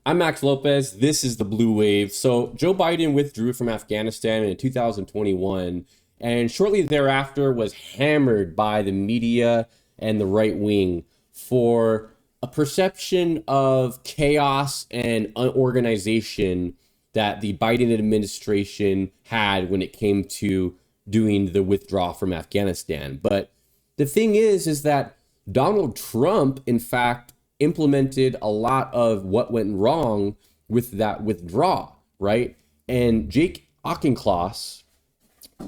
I'm Max Lopez. This is the Blue Wave. So, Joe Biden withdrew from Afghanistan in 2021 and shortly thereafter was hammered by the media and the right wing for a perception of chaos and unorganization that the Biden administration had when it came to doing the withdrawal from Afghanistan. But the thing is that Donald Trump, in fact, implemented a lot of what went wrong with that withdrawal, right? And Jake Auchincloss,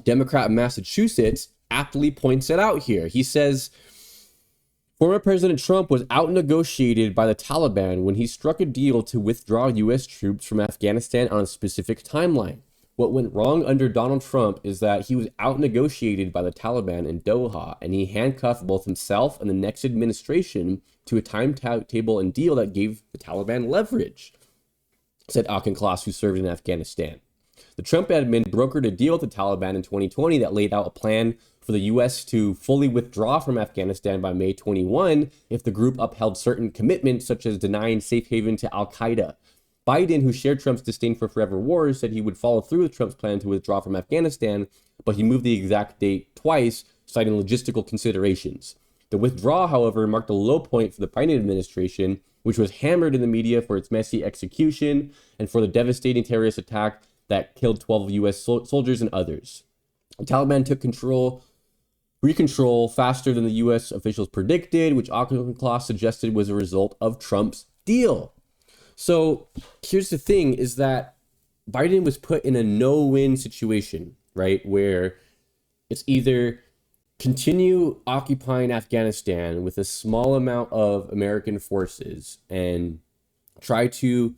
Democrat in Massachusetts, aptly points it out here. He says, former President Trump was out-negotiated by the Taliban when he struck a deal to withdraw U.S. troops from Afghanistan on a specific timeline. What went wrong under Donald Trump is that he was out-negotiated by the Taliban in Doha, and he handcuffed both himself and the next administration to a timetable and deal that gave the Taliban leverage, said Auchincloss, who served in Afghanistan. The Trump admin brokered a deal with the Taliban in 2020 that laid out a plan for the U.S. to fully withdraw from Afghanistan by May 21 if the group upheld certain commitments, such as denying safe haven to al-Qaeda. Biden, who shared Trump's disdain for forever wars, said he would follow through with Trump's plan to withdraw from Afghanistan, but he moved the exact date twice, citing logistical considerations. The withdrawal, however, marked a low point for the Biden administration, which was hammered in the media for its messy execution and for the devastating terrorist attack that killed 12 U.S. soldiers and others. The Taliban took control faster than the U.S. officials predicted, which Auchincloss suggested was a result of Trump's deal. So here's the thing, is that Biden was put in a no-win situation, right? Where it's either continue occupying Afghanistan with a small amount of American forces and try to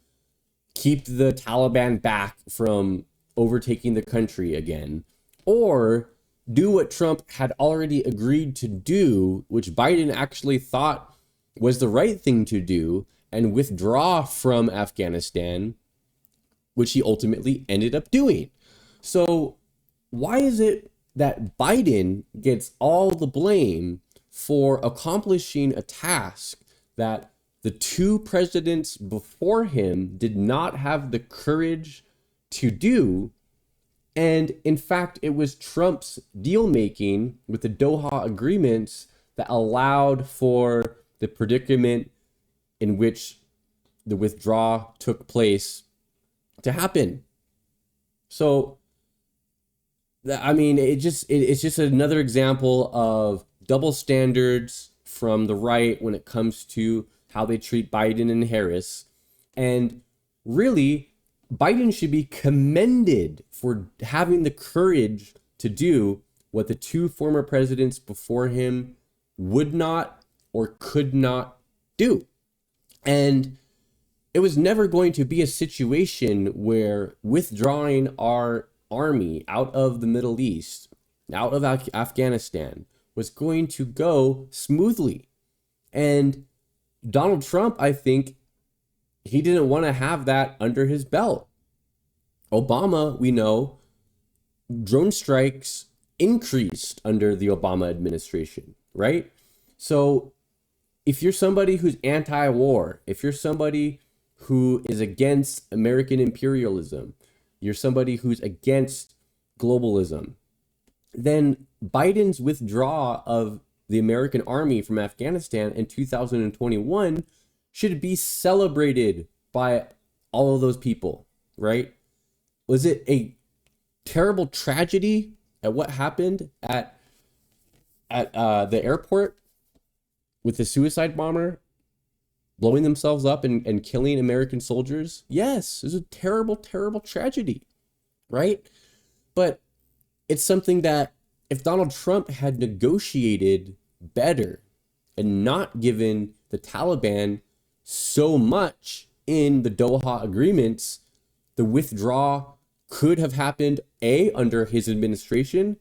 keep the Taliban back from overtaking the country again, or do what Trump had already agreed to do, which Biden actually thought was the right thing to do, and withdraw from Afghanistan, which he ultimately ended up doing. So why is it that Biden gets all the blame for accomplishing a task that the two presidents before him did not have the courage to do? And in fact, it was Trump's deal making with the Doha agreements that allowed for the predicament in which the withdrawal took place to happen. So, it's just another example of double standards from the right when it comes to how they treat Biden and Harris. And really, Biden should be commended for having the courage to do what the two former presidents before him would not or could not do. And it was never going to be a situation where withdrawing our army out of the Middle East, out of Afghanistan, was going to go smoothly. And Donald Trump, I think, he didn't want to have that under his belt. Obama, we know, drone strikes increased under the Obama administration, right? So if you're somebody who's anti-war, if you're somebody who is against American imperialism, you're somebody who's against globalism, then Biden's withdrawal of the American army from Afghanistan in 2021 should be celebrated by all of those people, right? Was it a terrible tragedy at what happened at the airport with the suicide bomber blowing themselves up and killing American soldiers? Yes, it was a terrible, terrible tragedy, right? But it's something that if Donald Trump had negotiated better and not given the Taliban so much in the Doha agreements, the withdrawal could have happened, A, under his administration,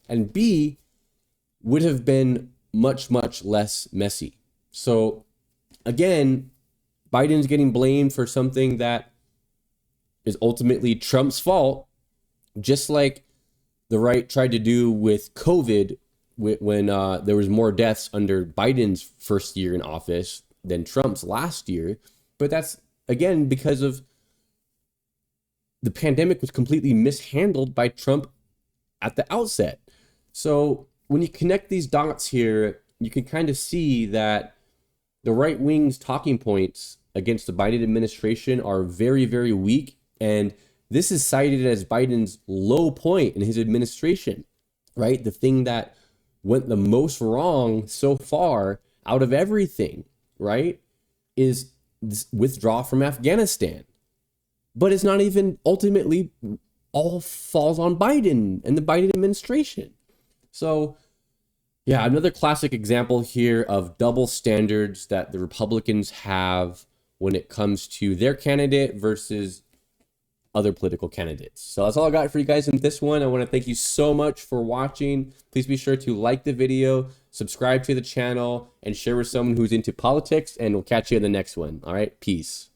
and B, would have been much, much less messy. So again, Biden's getting blamed for something that is ultimately Trump's fault, just like the right tried to do with COVID when there was more deaths under Biden's first year in office than Trump's last year. But that's again, because of the pandemic was completely mishandled by Trump at the outset. So when you connect these dots here, you can kind of see that the right wing's talking points against the Biden administration are very, very weak. And this is cited as Biden's low point in his administration, right? The thing that went the most wrong so far out of everything, right, is this withdrawal from Afghanistan. But it's not even ultimately all falls on Biden and the Biden administration. So, yeah, another classic example here of double standards that the Republicans have when it comes to their candidate versus other political candidates. So that's all I got for you guys in this one. I want to thank you so much for watching. Please be sure to like the video, subscribe to the channel, and share with someone who's into politics, and we'll catch you in the next one. All right, peace.